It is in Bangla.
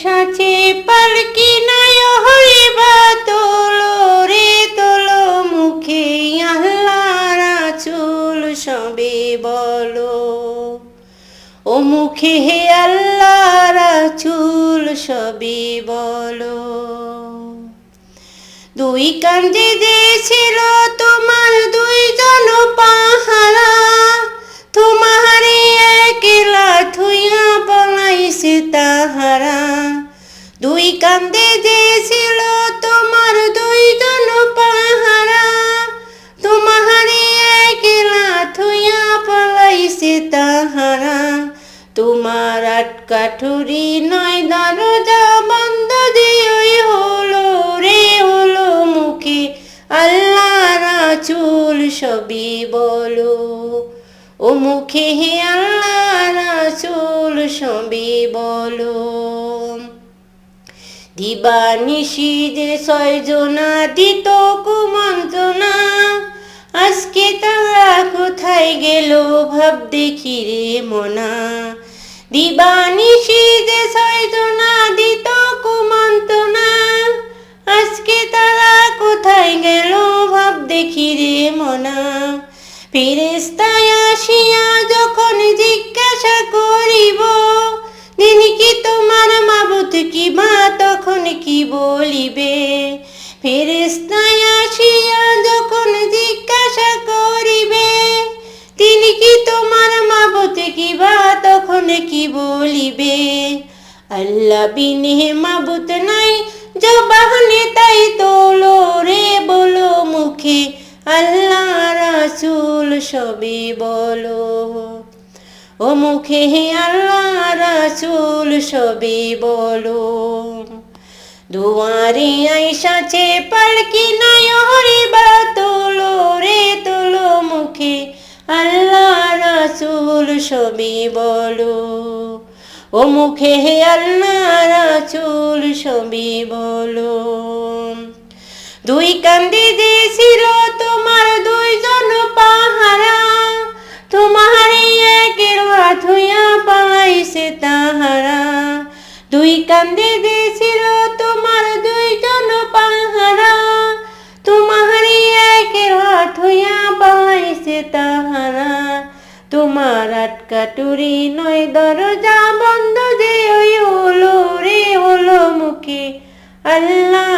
সাচে পালকি নাই হরিবা তোলো রে তোলো মুখে আল্লাহ রাসূল সবে বলো ও মুখে হে আল্লাহ রাসূল সবে বলো। দুই কান্দে দিয়েছিল তোমার দুইজন পাহারা, তোমারে একলা থুইয়া পলাইছে তাহারা। দুই কান্দে দিয়েছিল তোমার দুইজন পাহারা, তোমারে একলা থুইয়া পলাইছে তাহারা। তোমার আটকাঠুরি নয় দরজা বন্ধ দিয়েই হলো রে হলো মুখে আল্লাহ রাসূল সবই বলো ও মুখে হে আল্লাহ রাসূল সবই বলো। দিবানিশি যে 6 জনা দিত কুমন্ত্রণা, আজকে তারা কোথায় গেল ভাব দেখি রে মনা। দিবানিশি যে 6 জনা দিত কুমন্ত্রণা, আজকে তারা কোথায় গেল ভাব দেখি রে মনা। ফেরেশতা আসিয়া যখন জিজ্ঞাসা করিব, দিন কি তোমার মাবুদ কি মা তখন কি বলিবে। ফেরেশতা আসিয়া যখন জিজ্ঞাসা করিবে, তিনি কি তোমার মাবুদ কি বা তখন কি বলিবে। আল্লাহ বিনে মাবুদ নাই জবানে তাই তোলো রে বলো মুখে আল্লাহ রাসূল সবে বলো ও মুখে হে আল্লাহ রাসূল সবে বলো। দুয়ারে আইসাছে পালকি নাই হরিবা তোলো রে তোলো মুখে আল্লাহ রাসূল সবে বলো ও মুখে হে আল্লাহ রাসূল সবে বলো। দুই কান্দে দিয়েছিল তোমার দুইজন পাহারা, তোমারে একলা থুইয়া পালাইছে তাহারা। দুই কান্দে দিয়েছিল তোমার দুইজন পাহারা, তোমারে একলা থুইয়া পালাইছে তাহারা। তোমার আটকাঠুরি নয় দরজা বন্ধ যে ওই হলো রে হলো মুখে আল্লাহ